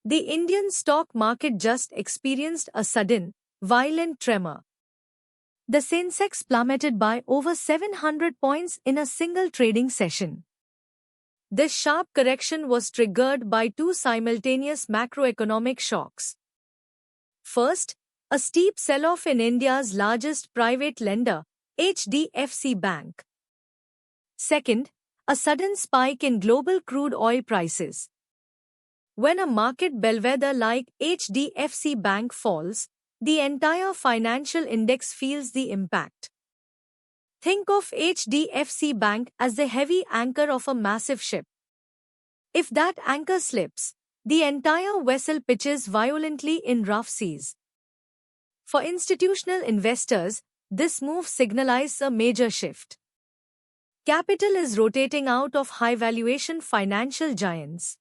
The Indian stock market just experienced a sudden, violent tremor. The Sensex plummeted by over 700 points in a single trading session. This sharp correction was triggered by two simultaneous macroeconomic shocks. First, a steep sell-off in India's largest private lender, HDFC Bank. Second, a sudden spike in global crude oil prices. When a market bellwether like HDFC Bank falls, the entire financial index feels the impact. Think of HDFC Bank as the heavy anchor of a massive ship. If that anchor slips, the entire vessel pitches violently in rough seas. For institutional investors, this move signals a major shift. Capital is rotating out of high-valuation financial giants.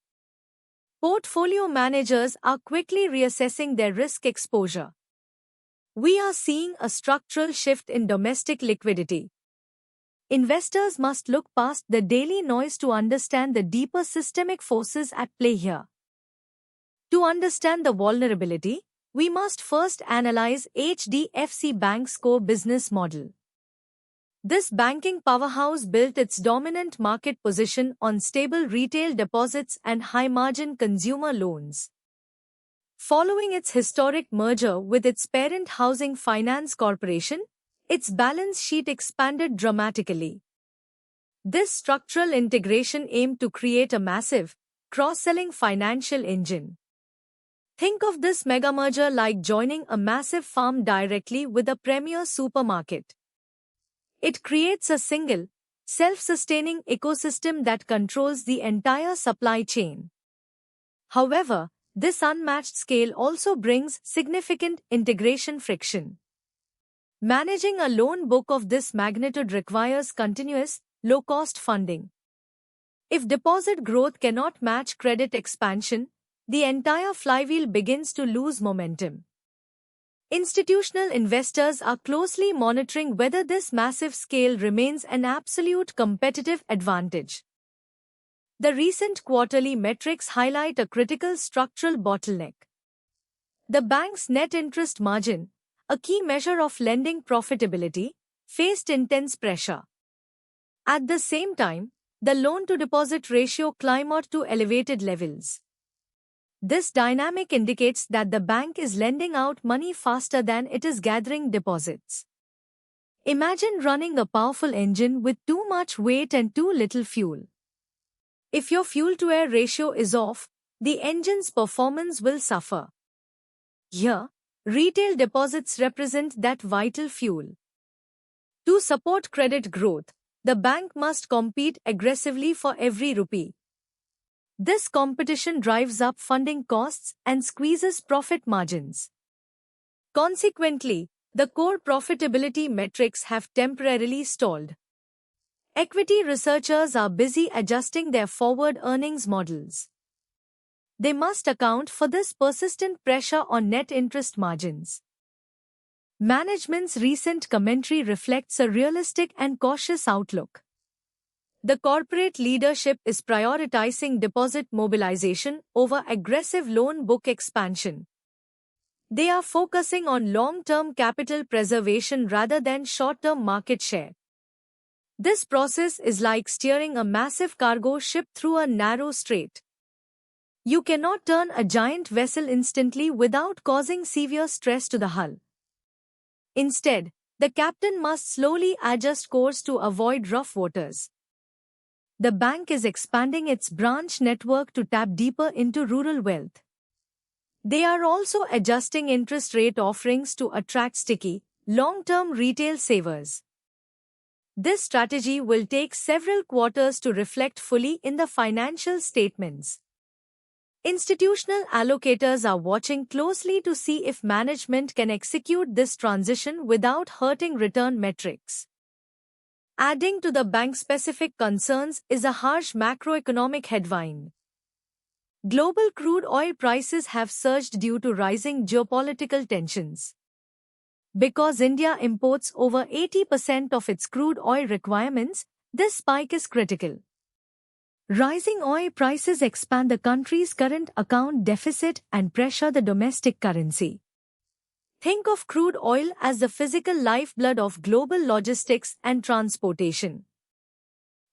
Portfolio managers are quickly reassessing their risk exposure. We are seeing a structural shift in domestic liquidity. Investors must look past the daily noise to understand the deeper systemic forces at play here. To understand the vulnerability, we must first analyze HDFC Bank's core business model. This banking powerhouse built its dominant market position on stable retail deposits and high-margin consumer loans. Following its historic merger with its parent Housing Finance Corporation, its balance sheet expanded dramatically. This structural integration aimed to create a massive, cross-selling financial engine. Think of this mega merger like joining a massive farm directly with a premier supermarket. It creates a single, self-sustaining ecosystem that controls the entire supply chain. However, this unmatched scale also brings significant integration friction. Managing a loan book of this magnitude requires continuous, low-cost funding. If deposit growth cannot match credit expansion, the entire flywheel begins to lose momentum. Institutional investors are closely monitoring whether this massive scale remains an absolute competitive advantage. The recent quarterly metrics highlight a critical structural bottleneck. The bank's net interest margin, a key measure of lending profitability, faced intense pressure. At the same time, the loan-to-deposit ratio climbed to elevated levels. This dynamic indicates that the bank is lending out money faster than it is gathering deposits. Imagine running a powerful engine with too much weight and too little fuel. If your fuel-to-air ratio is off, the engine's performance will suffer. Here, retail deposits represent that vital fuel. To support credit growth, the bank must compete aggressively for every rupee. This competition drives up funding costs and squeezes profit margins. Consequently, the core profitability metrics have temporarily stalled. Equity researchers are busy adjusting their forward earnings models. They must account for this persistent pressure on net interest margins. Management's recent commentary reflects a realistic and cautious outlook. The corporate leadership is prioritizing deposit mobilization over aggressive loan book expansion. They are focusing on long-term capital preservation rather than short-term market share. This process is like steering a massive cargo ship through a narrow strait. You cannot turn a giant vessel instantly without causing severe stress to the hull. Instead, the captain must slowly adjust course to avoid rough waters. The bank is expanding its branch network to tap deeper into rural wealth. They are also adjusting interest rate offerings to attract sticky, long-term retail savers. This strategy will take several quarters to reflect fully in the financial statements. Institutional allocators are watching closely to see if management can execute this transition without hurting return metrics. Adding to the bank-specific concerns is a harsh macroeconomic headwind. Global crude oil prices have surged due to rising geopolitical tensions. Because India imports over 80% of its crude oil requirements, this spike is critical. Rising oil prices expand the country's current account deficit and pressure the domestic currency. Think of crude oil as the physical lifeblood of global logistics and transportation.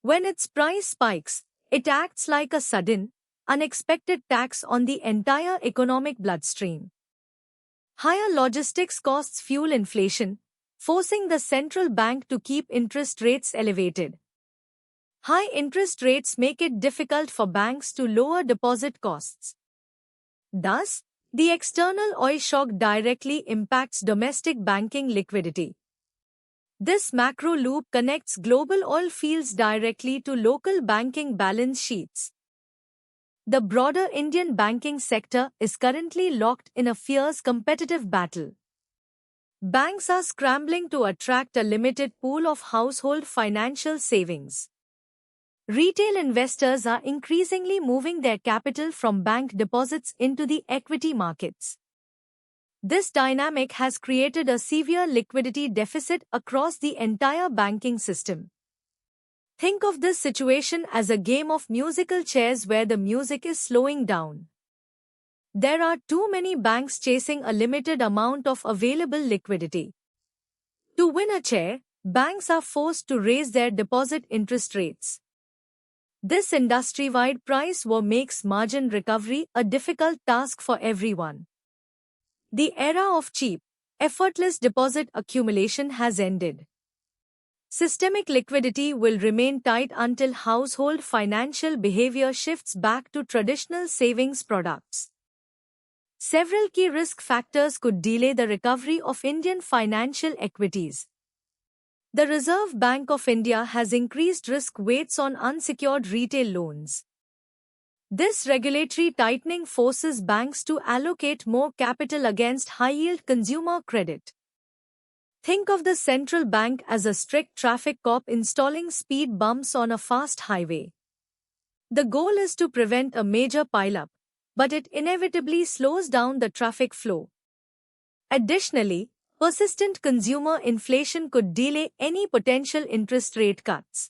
When its price spikes, it acts like a sudden, unexpected tax on the entire economic bloodstream. Higher logistics costs fuel inflation, forcing the central bank to keep interest rates elevated. High interest rates make it difficult for banks to lower deposit costs. Thus, the external oil shock directly impacts domestic banking liquidity. This macro loop connects global oil fields directly to local banking balance sheets. The broader Indian banking sector is currently locked in a fierce competitive battle. Banks are scrambling to attract a limited pool of household financial savings. Retail investors are increasingly moving their capital from bank deposits into the equity markets. This dynamic has created a severe liquidity deficit across the entire banking system. Think of this situation as a game of musical chairs where the music is slowing down. There are too many banks chasing a limited amount of available liquidity. To win a chair, banks are forced to raise their deposit interest rates. This industry-wide price war makes margin recovery a difficult task for everyone. The era of cheap, effortless deposit accumulation has ended. Systemic liquidity will remain tight until household financial behavior shifts back to traditional savings products. Several key risk factors could delay the recovery of Indian financial equities. The Reserve Bank of India has increased risk weights on unsecured retail loans. This regulatory tightening forces banks to allocate more capital against high-yield consumer credit. Think of the central bank as a strict traffic cop installing speed bumps on a fast highway. The goal is to prevent a major pileup, but it inevitably slows down the traffic flow. Additionally, persistent consumer inflation could delay any potential interest rate cuts.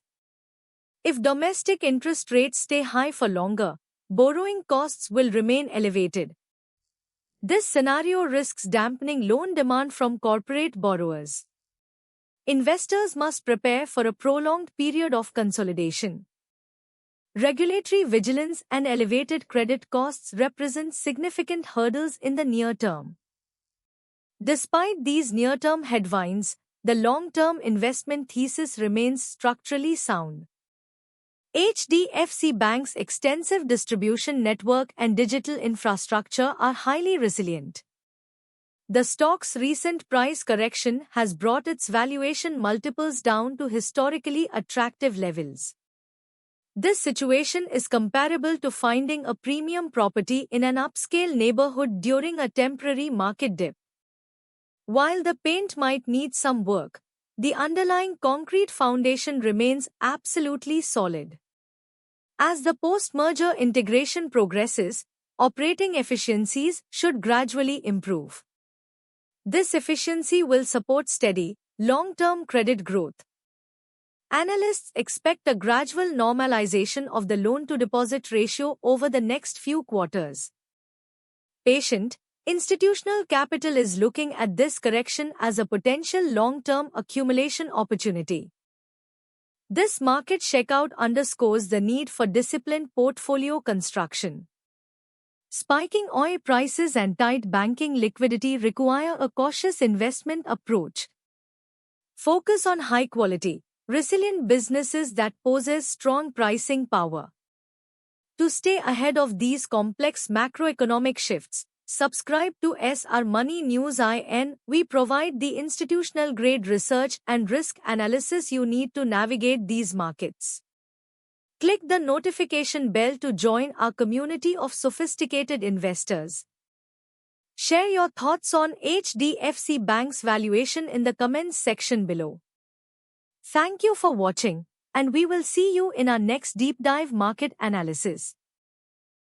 If domestic interest rates stay high for longer, borrowing costs will remain elevated. This scenario risks dampening loan demand from corporate borrowers. Investors must prepare for a prolonged period of consolidation. Regulatory vigilance and elevated credit costs represent significant hurdles in the near term. Despite these near-term headwinds, the long-term investment thesis remains structurally sound. HDFC Bank's extensive distribution network and digital infrastructure are highly resilient. The stock's recent price correction has brought its valuation multiples down to historically attractive levels. This situation is comparable to finding a premium property in an upscale neighborhood during a temporary market dip. While the paint might need some work, the underlying concrete foundation remains absolutely solid. As the post-merger integration progresses, operating efficiencies should gradually improve. This efficiency will support steady, long-term credit growth. Analysts expect a gradual normalization of the loan-to-deposit ratio over the next few quarters. Patient, institutional capital is looking at this correction as a potential long-term accumulation opportunity. This market shakeout underscores the need for disciplined portfolio construction. Spiking oil prices and tight banking liquidity require a cautious investment approach. Focus on high-quality, resilient businesses that possess strong pricing power. To stay ahead of these complex macroeconomic shifts, subscribe to SR Money News IN. We provide the institutional-grade research and risk analysis you need to navigate these markets. Click the notification bell to join our community of sophisticated investors. Share your thoughts on HDFC Bank's valuation in the comments section below. Thank you for watching, and we will see you in our next deep dive market analysis.